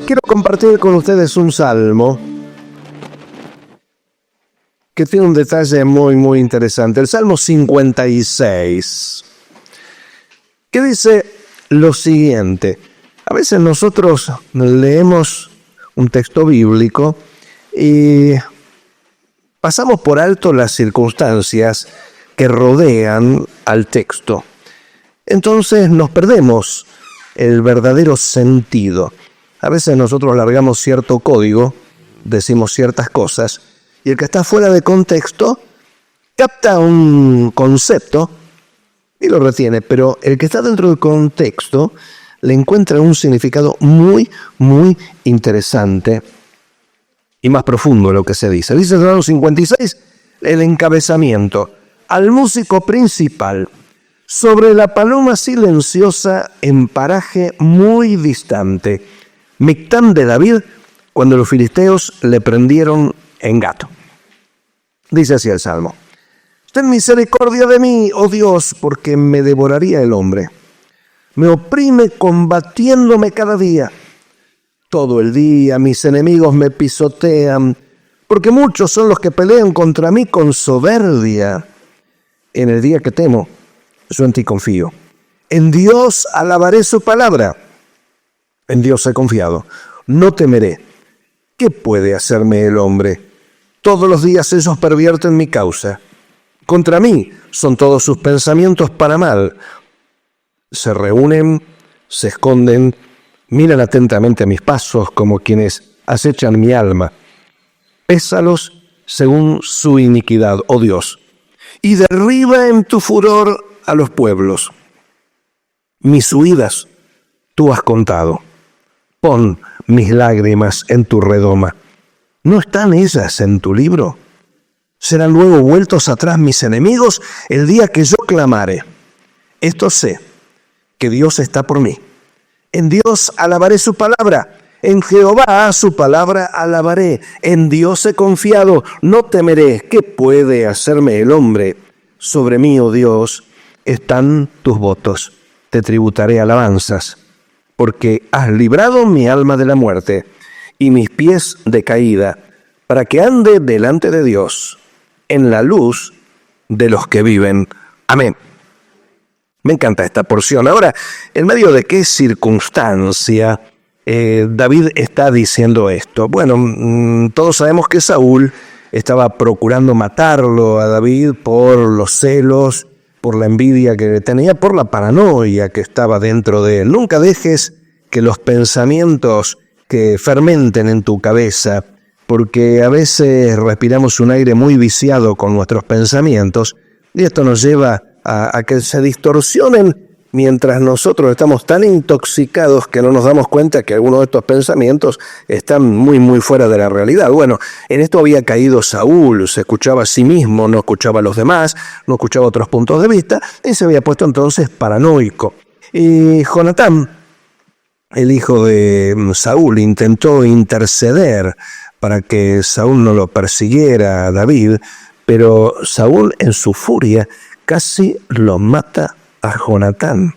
Quiero compartir con ustedes un salmo que tiene un detalle muy interesante. El Salmo 56, que dice lo siguiente. A veces nosotros leemos un texto bíblico y pasamos por alto las circunstancias que rodean al texto. Entonces nos perdemos el verdadero sentido. A veces nosotros largamos cierto código, decimos ciertas cosas, y el que está fuera de contexto capta un concepto y lo retiene, pero el que está dentro del contexto le encuentra un significado muy interesante y más profundo de lo que se dice. Dice el Salmo 56, el encabezamiento. Al músico principal, sobre la paloma silenciosa en paraje muy distante. Mictán de David, cuando los filisteos le prendieron en gato. Dice así el Salmo. Ten misericordia de mí, oh Dios, porque me devoraría el hombre. Me oprime combatiéndome cada día. Todo el día mis enemigos me pisotean, porque muchos son los que pelean contra mí con soberbia. En el día que temo, yo en ti confío. En Dios alabaré su palabra. En Dios he confiado. No temeré. ¿Qué puede hacerme el hombre? Todos los días ellos pervierten mi causa. Contra mí son todos sus pensamientos para mal. Se reúnen, se esconden, miran atentamente a mis pasos como quienes acechan mi alma. Pésalos según su iniquidad, oh Dios, y derriba en tu furor a los pueblos. Mis huidas tú has contado. Pon mis lágrimas en tu redoma. ¿No están ellas en tu libro? Serán luego vueltos atrás mis enemigos el día que yo clamare. Esto sé, que Dios está por mí. En Dios alabaré su palabra. En Jehová su palabra alabaré. En Dios he confiado, no temeré. ¿Qué puede hacerme el hombre? Sobre mí, oh Dios, están tus votos. Te tributaré alabanzas, porque has librado mi alma de la muerte y mis pies de caída, para que ande delante de Dios en la luz de los que viven. Amén. Me encanta esta porción. Ahora, ¿en medio de qué circunstancia David está diciendo esto? Bueno, todos sabemos que Saúl estaba procurando matarlo a David por los celos, por la envidia que tenía, por la paranoia que estaba dentro de él. Nunca dejes que los pensamientos que fermenten en tu cabeza, porque a veces respiramos un aire muy viciado con nuestros pensamientos, y esto nos lleva a que se distorsionen mientras nosotros estamos tan intoxicados que no nos damos cuenta que algunos de estos pensamientos están muy fuera de la realidad. Bueno, en esto había caído Saúl, se escuchaba a sí mismo, no escuchaba a los demás, no escuchaba otros puntos de vista, y se había puesto entonces paranoico. Y Jonatán, el hijo de Saúl, intentó interceder para que Saúl no lo persiguiera a David, pero Saúl en su furia casi lo mata a Jonatán.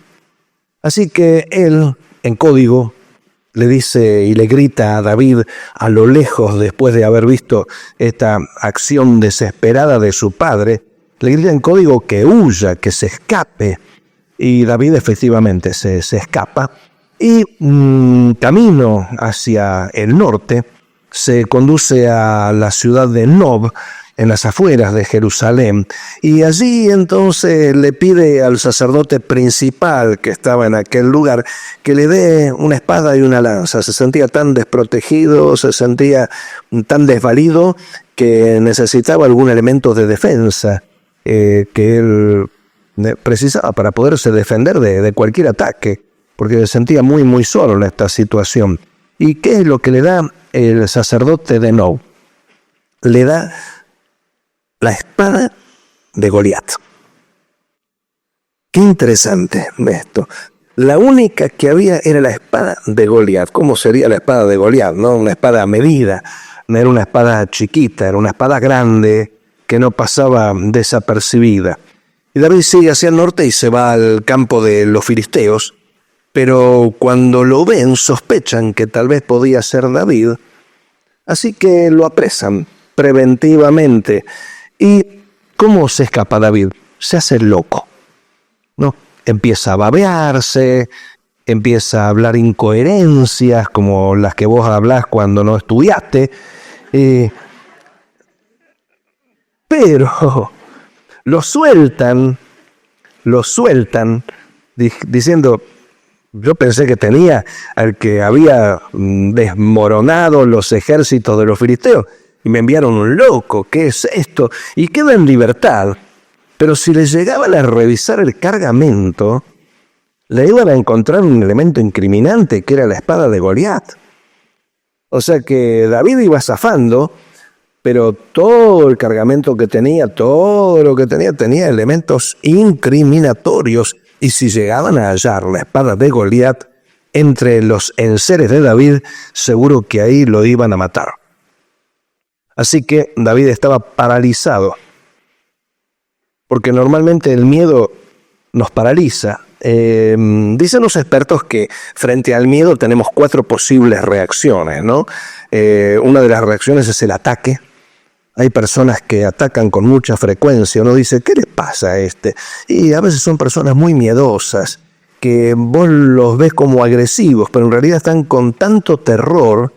Así que él, en código, le dice y le grita a David a lo lejos, después de haber visto esta acción desesperada de su padre, le grita en código que huya, que se escape. Y David efectivamente se escapa y camino hacia el norte se conduce a la ciudad de Nob, en las afueras de Jerusalén, y allí entonces le pide al sacerdote principal que estaba en aquel lugar que le dé una espada y una lanza. Se sentía tan desprotegido, se sentía tan desvalido que necesitaba algún elemento de defensa que él precisaba para poderse defender de cualquier ataque, porque se sentía muy solo en esta situación. ¿Y qué es lo que le da el sacerdote de Nob? Le da la espada de Goliat. Qué interesante esto. La única que había era la espada de Goliat. ¿Cómo sería la espada de Goliat? ¿No? Una espada a medida. No era una espada chiquita, era una espada grande que no pasaba desapercibida. Y David sigue hacia el norte y se va al campo de los filisteos, pero cuando lo ven sospechan que tal vez podía ser David, así que lo apresan preventivamente. ¿Y cómo se escapa David? Se hace loco, ¿no? Empieza a babearse, empieza a hablar incoherencias como las que vos hablás cuando no estudiaste, pero lo sueltan diciendo, yo pensé que tenía al que había desmoronado los ejércitos de los filisteos y me enviaron un loco, ¿qué es esto? Y queda en libertad, pero si le llegaban a revisar el cargamento, le iban a encontrar un elemento incriminante que era la espada de Goliat. O sea que David iba zafando, pero todo el cargamento que tenía, todo lo que tenía elementos incriminatorios. Y si llegaban a hallar la espada de Goliat entre los enseres de David, seguro que ahí lo iban a matar. Así que David estaba paralizado, porque normalmente el miedo nos paraliza. Dicen los expertos que frente al miedo tenemos 4 posibles reacciones, ¿no? Una de las reacciones es el ataque. Hay personas que atacan con mucha frecuencia. Uno dice, ¿qué le pasa a este? Y a veces son personas muy miedosas, que vos los ves como agresivos, pero en realidad están con tanto terror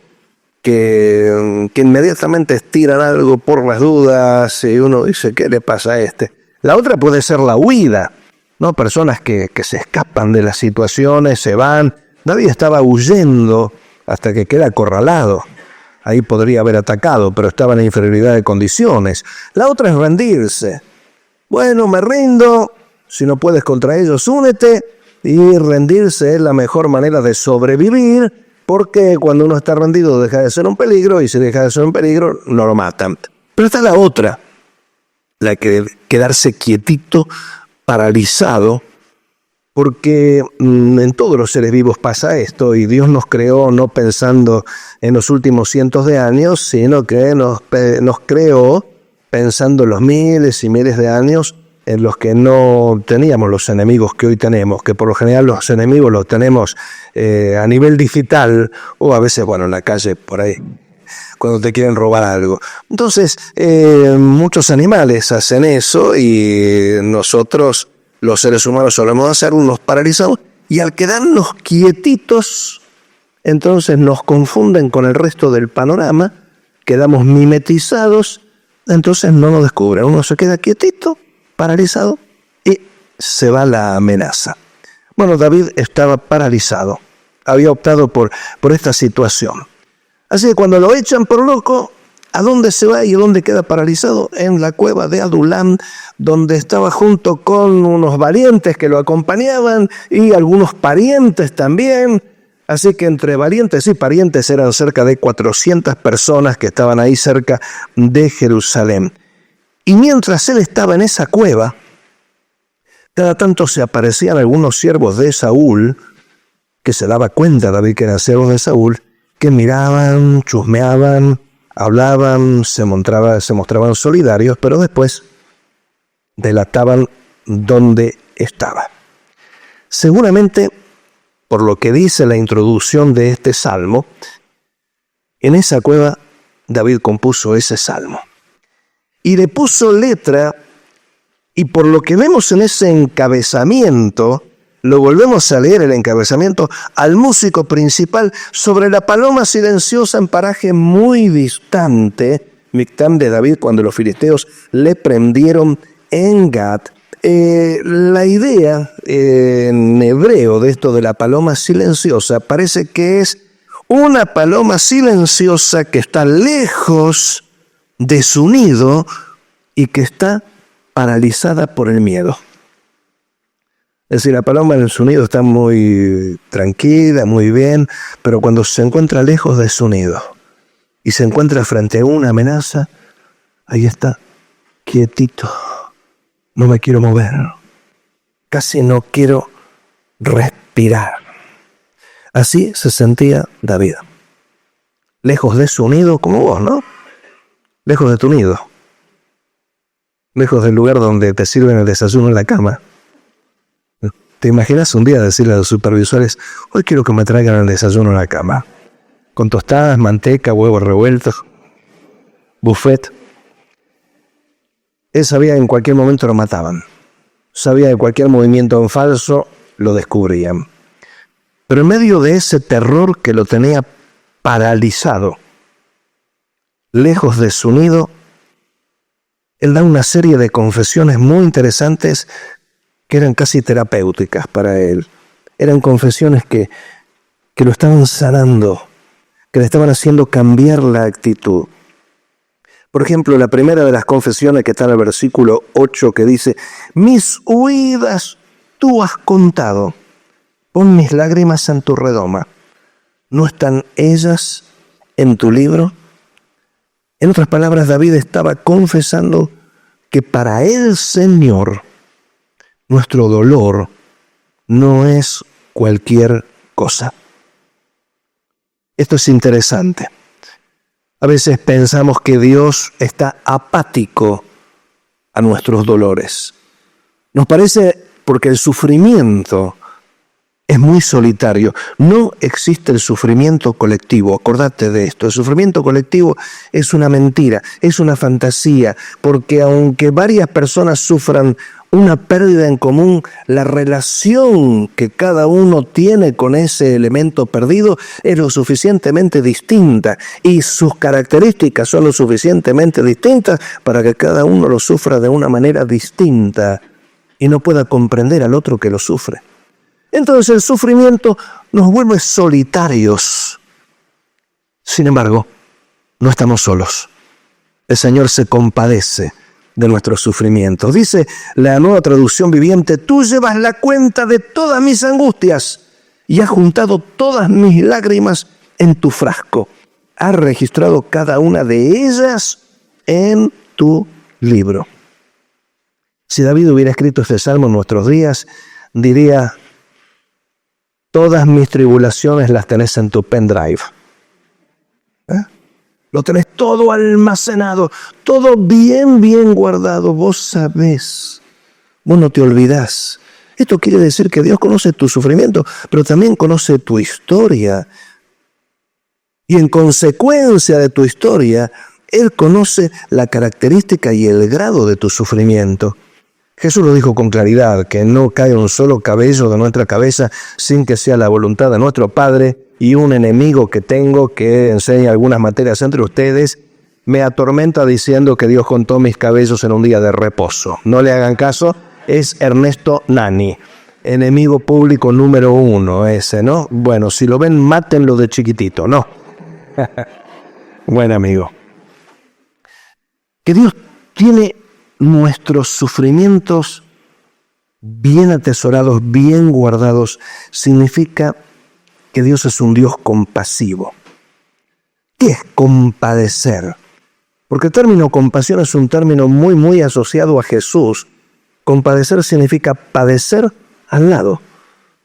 que inmediatamente tiran algo por las dudas y uno dice, ¿qué le pasa a este? La otra puede ser la huida, ¿no? Personas que se escapan de las situaciones, se van. David estaba huyendo hasta que queda acorralado. Ahí podría haber atacado, pero estaba en inferioridad de condiciones. La otra es rendirse. Bueno, me rindo. Si no puedes contra ellos, únete. Y rendirse es la mejor manera de sobrevivir, porque cuando uno está rendido deja de ser un peligro, y si deja de ser un peligro, no lo matan. Pero está la otra, la que quedarse quietito, paralizado, porque en todos los seres vivos pasa esto, y Dios nos creó no pensando en los últimos cientos de años, sino que nos creó pensando en los miles y miles de años en los que no teníamos los enemigos que hoy tenemos, que por lo general los enemigos los tenemos a nivel digital, o a veces, bueno, en la calle, por ahí, cuando te quieren robar algo. Entonces, muchos animales hacen eso, y nosotros, los seres humanos, solemos hacer unos paralizados, y al quedarnos quietitos, entonces nos confunden con el resto del panorama, quedamos mimetizados, entonces no nos descubren. Uno se queda quietito, paralizado, y se va la amenaza. Bueno, David estaba paralizado, había optado por esta situación. Así que cuando lo echan por loco, ¿a dónde se va y dónde queda paralizado? En la cueva de Adulam, donde estaba junto con unos valientes que lo acompañaban y algunos parientes también. Así que entre valientes y parientes eran cerca de 400 personas que estaban ahí cerca de Jerusalén. Y mientras él estaba en esa cueva, cada tanto se aparecían algunos siervos de Saúl, que se daba cuenta David que eran siervos de Saúl, que miraban, chusmeaban, hablaban, se mostraban solidarios, pero después delataban dónde estaba. Seguramente, por lo que dice la introducción de este salmo, en esa cueva David compuso ese salmo. Y le puso letra, y por lo que vemos en ese encabezamiento, lo volvemos a leer el encabezamiento, al músico principal sobre la paloma silenciosa en paraje muy distante, Mictam de David, cuando los filisteos le prendieron en Gat. La idea en hebreo de esto de la paloma silenciosa parece que es una paloma silenciosa que está lejos de su nido y que está paralizada por el miedo. Es decir, la paloma en su nido está muy tranquila, muy bien, pero cuando se encuentra lejos de su nido y se encuentra frente a una amenaza, ahí está, quietito, no me quiero mover, casi no quiero respirar. Así se sentía David, lejos de su nido, como vos, ¿no? Lejos de tu nido, lejos del lugar donde te sirven el desayuno en la cama. ¿Te imaginas un día decirle a los supervisores, hoy quiero que me traigan el desayuno a la cama? Con tostadas, manteca, huevos revueltos, buffet. Él sabía que en cualquier momento lo mataban. Sabía que cualquier movimiento en falso lo descubrían. Pero en medio de ese terror que lo tenía paralizado, lejos de su nido, él da una serie de confesiones muy interesantes que eran casi terapéuticas para él. Eran confesiones que lo estaban sanando, que le estaban haciendo cambiar la actitud. Por ejemplo, la primera de las confesiones que está en el versículo 8 que dice, mis huidas tú has contado, pon mis lágrimas en tu redoma. ¿No están ellas en tu libro? En otras palabras, David estaba confesando que para el Señor nuestro dolor no es cualquier cosa. Esto es interesante. A veces pensamos que Dios está apático a nuestros dolores. Nos parece porque el sufrimiento es muy solitario. No existe el sufrimiento colectivo. Acordate de esto. El sufrimiento colectivo es una mentira, es una fantasía, porque aunque varias personas sufran una pérdida en común, la relación que cada uno tiene con ese elemento perdido es lo suficientemente distinta y sus características son lo suficientemente distintas para que cada uno lo sufra de una manera distinta y no pueda comprender al otro que lo sufre. Entonces el sufrimiento nos vuelve solitarios. Sin embargo, no estamos solos. El Señor se compadece de nuestros sufrimientos. Dice la Nueva Traducción Viviente, tú llevas la cuenta de todas mis angustias y has juntado todas mis lágrimas en tu frasco. Has registrado cada una de ellas en tu libro. Si David hubiera escrito este salmo en nuestros días, diría, todas mis tribulaciones las tenés en tu pendrive. Lo tenés todo almacenado, todo bien guardado. Vos sabés, vos no te olvidás. Esto quiere decir que Dios conoce tu sufrimiento, pero también conoce tu historia. Y en consecuencia de tu historia, Él conoce la característica y el grado de tu sufrimiento. Jesús lo dijo con claridad, que no cae un solo cabello de nuestra cabeza sin que sea la voluntad de nuestro Padre, y un enemigo que tengo que enseña algunas materias entre ustedes me atormenta diciendo que Dios contó mis cabellos en un día de reposo. No le hagan caso, es Ernesto Nani, enemigo público número 1 ese, ¿no? Bueno, si lo ven, mátenlo de chiquitito, ¿no? Buen amigo. Que Dios tiene nuestros sufrimientos bien atesorados, bien guardados, significa que Dios es un Dios compasivo. ¿Qué es compadecer? Porque el término compasión es un término muy asociado a Jesús. Compadecer significa padecer al lado,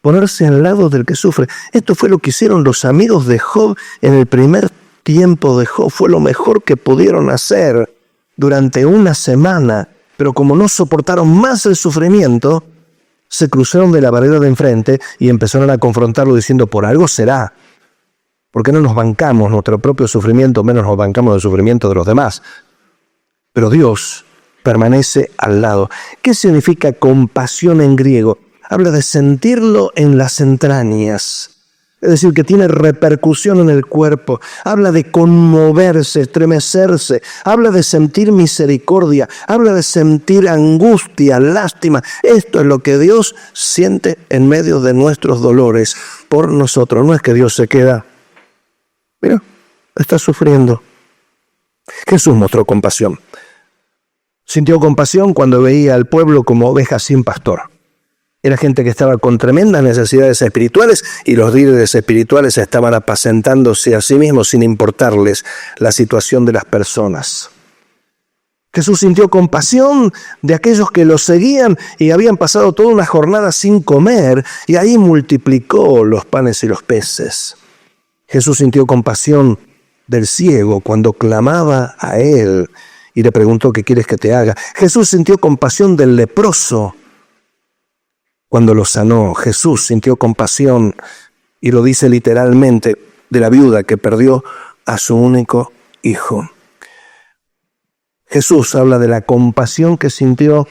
ponerse al lado del que sufre. Esto fue lo que hicieron los amigos de Job en el primer tiempo de Job. Fue lo mejor que pudieron hacer durante una semana, pero como no soportaron más el sufrimiento, se cruzaron de la barrera de enfrente y empezaron a confrontarlo diciendo, por algo será. ¿Por qué no nos bancamos nuestro propio sufrimiento, menos nos bancamos el sufrimiento de los demás? Pero Dios permanece al lado. ¿Qué significa compasión en griego? Habla de sentirlo en las entrañas. Es decir, que tiene repercusión en el cuerpo. Habla de conmoverse, estremecerse. Habla de sentir misericordia. Habla de sentir angustia, lástima. Esto es lo que Dios siente en medio de nuestros dolores por nosotros. No es que Dios se queda. Mira, está sufriendo. Jesús mostró compasión. Sintió compasión cuando veía al pueblo como ovejas sin pastor. Era gente que estaba con tremendas necesidades espirituales y los líderes espirituales estaban apacentándose a sí mismos sin importarles la situación de las personas. Jesús sintió compasión de aquellos que lo seguían y habían pasado toda una jornada sin comer y ahí multiplicó los panes y los peces. Jesús sintió compasión del ciego cuando clamaba a él y le preguntó, ¿qué quieres que te haga? Jesús sintió compasión del leproso cuando lo sanó. Jesús sintió compasión, y lo dice literalmente, de la viuda que perdió a su único hijo. Jesús habla de la compasión que sintió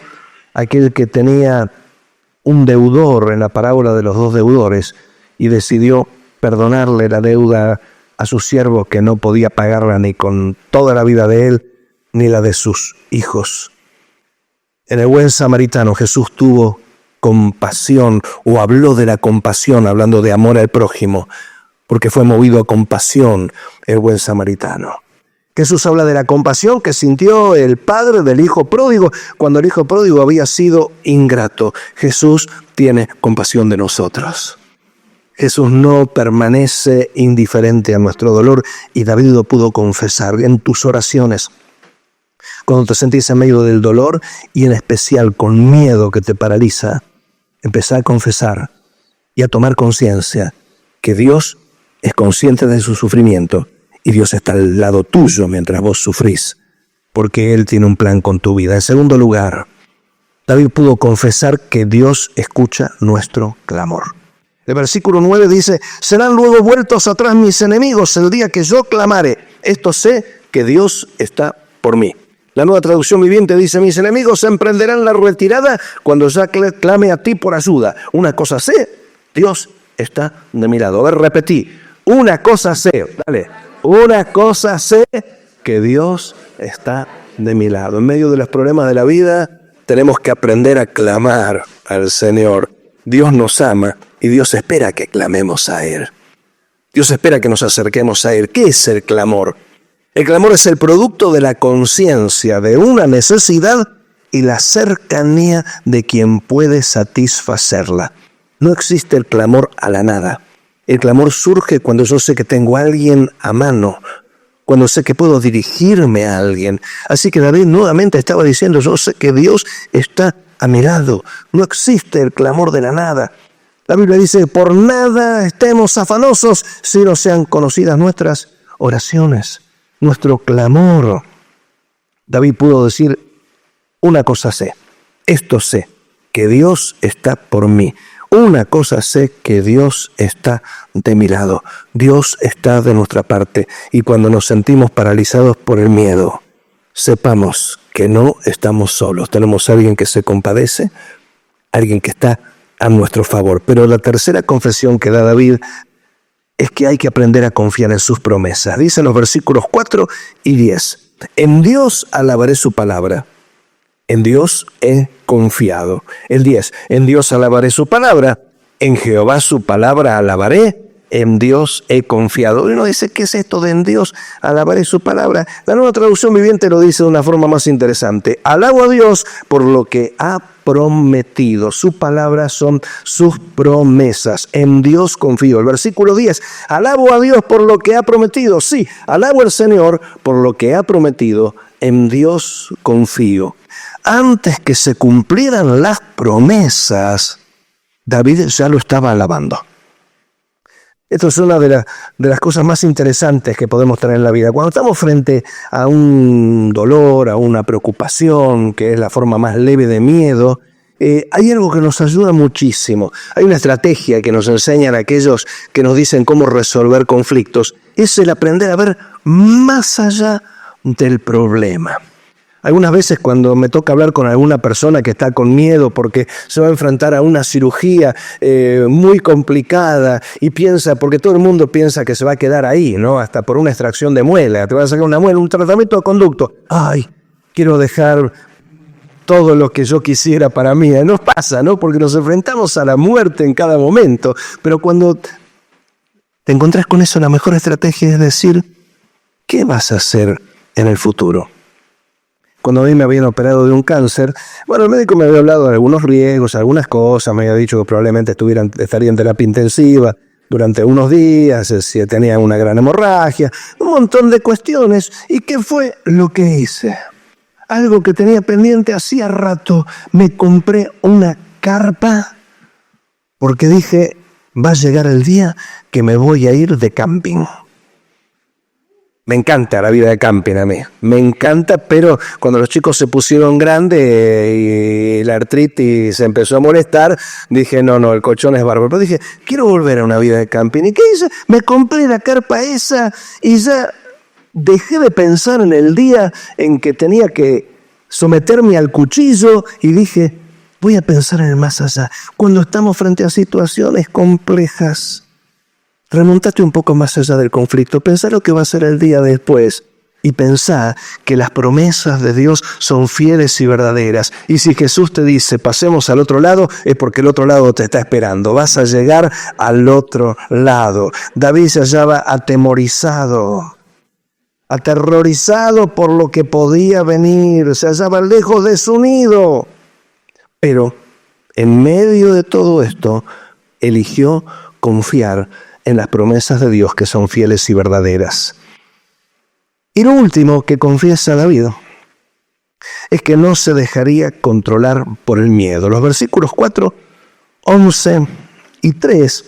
aquel que tenía un deudor en la parábola de los dos deudores y decidió perdonarle la deuda a su siervo que no podía pagarla ni con toda la vida de él ni la de sus hijos. En el buen samaritano Jesús tuvo compasión, o habló de la compasión, hablando de amor al prójimo, porque fue movido a compasión el buen samaritano. Jesús habla de la compasión que sintió el padre del hijo pródigo cuando el hijo pródigo había sido ingrato. Jesús tiene compasión de nosotros. Jesús no permanece indiferente a nuestro dolor, y David lo pudo confesar en tus oraciones. Cuando te sentís en medio del dolor y en especial con miedo que te paraliza, empezá a confesar y a tomar conciencia que Dios es consciente de su sufrimiento y Dios está al lado tuyo mientras vos sufrís, porque Él tiene un plan con tu vida. En segundo lugar, David pudo confesar que Dios escucha nuestro clamor. El versículo 9 dice: serán luego vueltos atrás mis enemigos el día que yo clamare. Esto sé que Dios está por mí. La Nueva Traducción Viviente dice: mis enemigos emprenderán la retirada cuando ya clame a ti por ayuda. Una cosa sé, Dios está de mi lado. A ver, repetí. Una cosa sé, dale. Una cosa sé, que Dios está de mi lado. En medio de los problemas de la vida, tenemos que aprender a clamar al Señor. Dios nos ama y Dios espera que clamemos a Él. Dios espera que nos acerquemos a Él. ¿Qué es el clamor? El clamor es el producto de la conciencia de una necesidad y la cercanía de quien puede satisfacerla. No existe el clamor a la nada. El clamor surge cuando yo sé que tengo a alguien a mano, cuando sé que puedo dirigirme a alguien. Así que David nuevamente estaba diciendo: yo sé que Dios está a mi lado. No existe el clamor de la nada. La Biblia dice: por nada estemos afanosos si no sean conocidas nuestras oraciones, nuestro clamor. David pudo decir: una cosa sé, esto sé, que Dios está por mí. Una cosa sé, que Dios está de mi lado. Dios está de nuestra parte. Y cuando nos sentimos paralizados por el miedo, sepamos que no estamos solos. Tenemos a alguien que se compadece, alguien que está a nuestro favor. Pero la tercera confesión que da David es que hay que aprender a confiar en sus promesas. Dicen los versículos 4 y 10. En Dios alabaré su palabra. En Dios he confiado. El 10. En Dios alabaré su palabra. En Jehová su palabra alabaré. En Dios he confiado. Y uno dice: ¿qué es esto de en Dios alabaré su palabra? La Nueva Traducción Viviente lo dice de una forma más interesante. Alabo a Dios por lo que ha prometido. Su palabra son sus promesas. En Dios confío. El versículo 10. Alabo a Dios por lo que ha prometido. Sí, alabo al Señor por lo que ha prometido. En Dios confío. Antes que se cumplieran las promesas, David ya lo estaba alabando. Esto es una de las cosas más interesantes que podemos tener en la vida. Cuando estamos frente a un dolor, a una preocupación, que es la forma más leve de miedo, hay algo que nos ayuda muchísimo. Hay una estrategia que nos enseñan aquellos que nos dicen cómo resolver conflictos. Es el aprender a ver más allá del problema. Algunas veces cuando me toca hablar con alguna persona que está con miedo porque se va a enfrentar a una cirugía muy complicada y piensa, porque todo el mundo piensa que se va a quedar ahí, ¿no? Hasta por una extracción de muela, te van a sacar una muela, un tratamiento de conducto. Ay, quiero dejar todo lo que yo quisiera para mí. Nos pasa, ¿no? Porque nos enfrentamos a la muerte en cada momento, pero cuando te encontrás con eso, la mejor estrategia es decir: ¿qué vas a hacer en el futuro? Cuando a mí me habían operado de un cáncer, bueno, el médico me había hablado de algunos riesgos, algunas cosas, me había dicho que probablemente estaría en terapia intensiva durante unos días, si tenía una gran hemorragia, un montón de cuestiones. ¿Y qué fue lo que hice? Algo que tenía pendiente hacía rato. Me compré una carpa porque dije: va a llegar el día que me voy a ir de camping. Me encanta la vida de camping a mí, me encanta, pero cuando los chicos se pusieron grandes y la artritis se empezó a molestar, dije, no, el colchón es bárbaro. Pero dije, quiero volver a una vida de camping. ¿Y qué hice? Me compré la carpa esa y ya dejé de pensar en el día en que tenía que someterme al cuchillo y dije, voy a pensar en el más allá. Cuando estamos frente a situaciones complejas, remontate un poco más allá del conflicto, pensá lo que va a ser el día después y pensá que las promesas de Dios son fieles y verdaderas. Y si Jesús te dice, pasemos al otro lado, es porque el otro lado te está esperando. Vas a llegar al otro lado. David se hallaba atemorizado, aterrorizado por lo que podía venir. Se hallaba lejos de su nido. Pero en medio de todo esto, eligió confiar en las promesas de Dios que son fieles y verdaderas. Y lo último que confiesa David es que no se dejaría controlar por el miedo. Los versículos 4, 11 y 3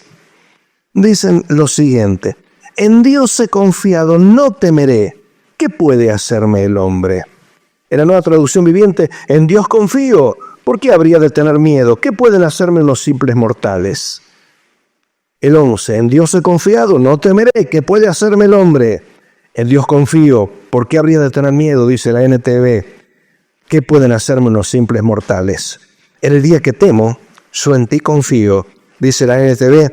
dicen lo siguiente: en Dios he confiado, no temeré. ¿Qué puede hacerme el hombre? En la Nueva Traducción Viviente, en Dios confío. ¿Por qué habría de tener miedo? ¿Qué pueden hacerme los simples mortales? El 11, en Dios he confiado, no temeré. ¿Qué puede hacerme el hombre? En Dios confío. ¿Por qué habría de tener miedo? Dice la NTV. ¿Qué pueden hacerme los simples mortales? En el día que temo, yo en ti confío. Dice la NTV,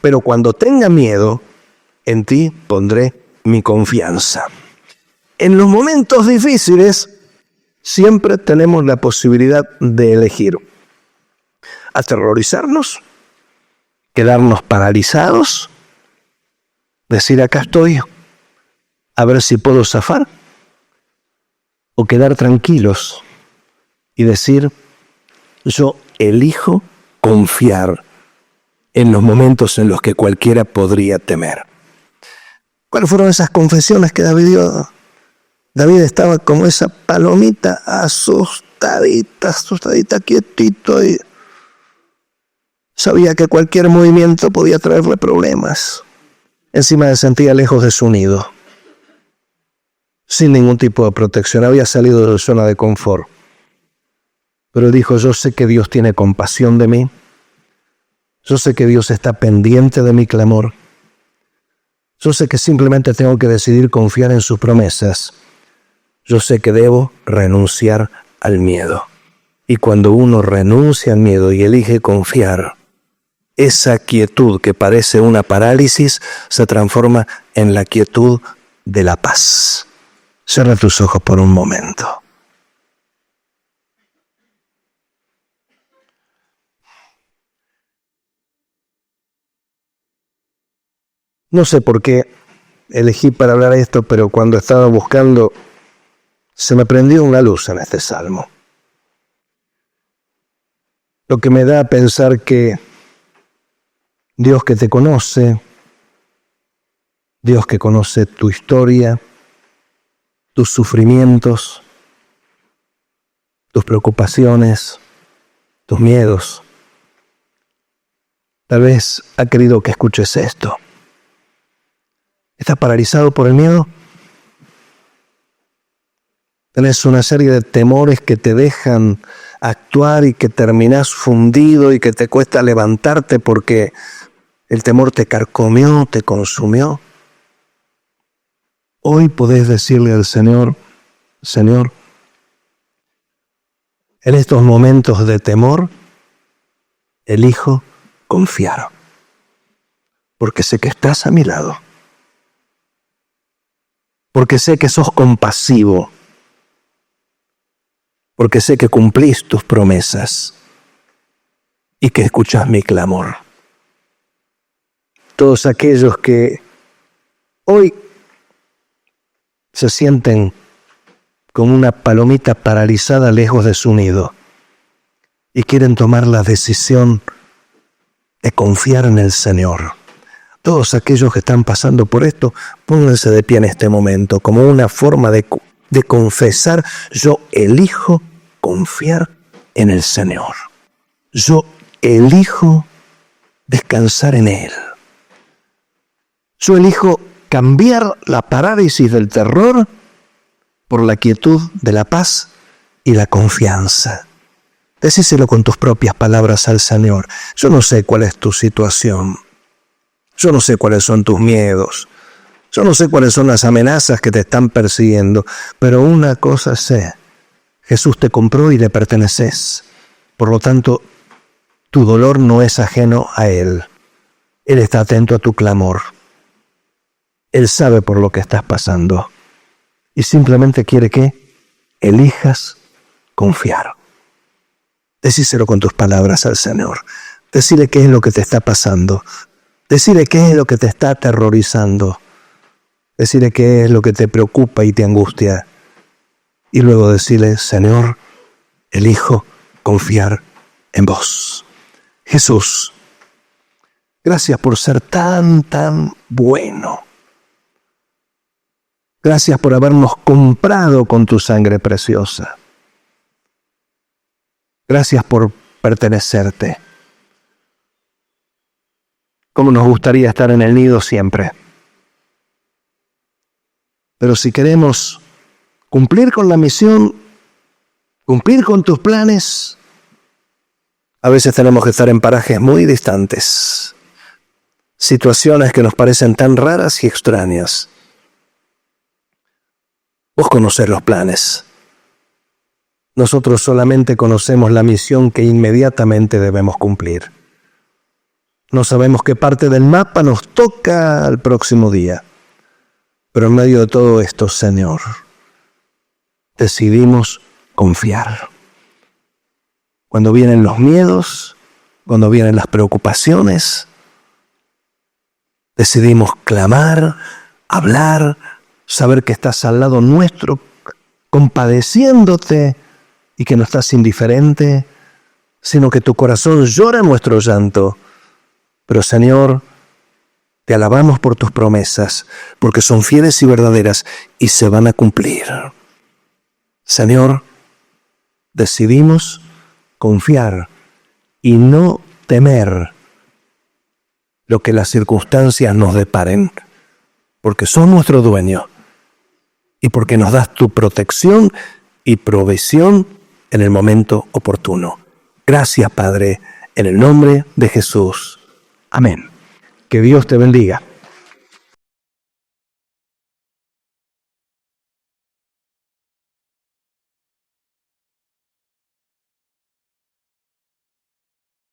pero cuando tenga miedo, en ti pondré mi confianza. En los momentos difíciles, siempre tenemos la posibilidad de elegir: aterrorizarnos, quedarnos paralizados, decir acá estoy, a ver si puedo zafar, o quedar tranquilos y decir yo elijo confiar en los momentos en los que cualquiera podría temer. ¿Cuáles fueron esas confesiones que David dio? David estaba como esa palomita asustadita, quietito, y sabía que cualquier movimiento podía traerle problemas. Encima se sentía lejos de su nido, sin ningún tipo de protección. Había salido de su zona de confort. Pero dijo, yo sé que Dios tiene compasión de mí. Yo sé que Dios está pendiente de mi clamor. Yo sé que simplemente tengo que decidir confiar en sus promesas. Yo sé que debo renunciar al miedo. Y cuando uno renuncia al miedo y elige confiar, esa quietud que parece una parálisis se transforma en la quietud de la paz. Cierra tus ojos por un momento. No sé por qué elegí para hablar esto, pero cuando estaba buscando, se me prendió una luz en este salmo. Lo que me da a pensar que Dios que te conoce, Dios que conoce tu historia, tus sufrimientos, tus preocupaciones, tus miedos, tal vez ha querido que escuches esto. ¿Estás paralizado por el miedo? Tenés una serie de temores que te dejan actuar y que terminás fundido y que te cuesta levantarte porque el temor te carcomió, te consumió. Hoy podés decirle al Señor, Señor, en estos momentos de temor, elijo confiar, porque sé que estás a mi lado, porque sé que sos compasivo, porque sé que cumplís tus promesas y que escuchás mi clamor. Todos aquellos que hoy se sienten como una palomita paralizada lejos de su nido y quieren tomar la decisión de confiar en el Señor. Todos aquellos que están pasando por esto, pónganse de pie en este momento como una forma de confesar, yo elijo confiar en el Señor. Yo elijo descansar en Él. Yo elijo cambiar la parálisis del terror por la quietud de la paz y la confianza. Decíselo con tus propias palabras al Señor. Yo no sé cuál es tu situación. Yo no sé cuáles son tus miedos. Yo no sé cuáles son las amenazas que te están persiguiendo. Pero una cosa sé. Jesús te compró y le perteneces. Por lo tanto, tu dolor no es ajeno a Él. Él está atento a tu clamor. Él sabe por lo que estás pasando. Y simplemente quiere que elijas confiar. Decíselo con tus palabras al Señor. Decile qué es lo que te está pasando. Decile qué es lo que te está aterrorizando. Decile qué es lo que te preocupa y te angustia. Y luego decile, Señor, elijo confiar en vos. Jesús, gracias por ser tan bueno. Gracias por habernos comprado con tu sangre preciosa. Gracias por pertenecerte. Como nos gustaría estar en el nido siempre. Pero si queremos cumplir con la misión, cumplir con tus planes, a veces tenemos que estar en parajes muy distantes. Situaciones que nos parecen tan raras y extrañas. Vos conocés los planes. Nosotros solamente conocemos la misión que inmediatamente debemos cumplir. No sabemos qué parte del mapa nos toca al próximo día. Pero en medio de todo esto, Señor, decidimos confiar. Cuando vienen los miedos, cuando vienen las preocupaciones, decidimos clamar, hablar, saber que estás al lado nuestro, compadeciéndote y que no estás indiferente, sino que tu corazón llora nuestro llanto. Pero Señor, te alabamos por tus promesas, porque son fieles y verdaderas y se van a cumplir. Señor, decidimos confiar y no temer lo que las circunstancias nos deparen, porque son nuestro dueño y porque nos das tu protección y provisión en el momento oportuno. Gracias, Padre, en el nombre de Jesús. Amén. Que Dios te bendiga.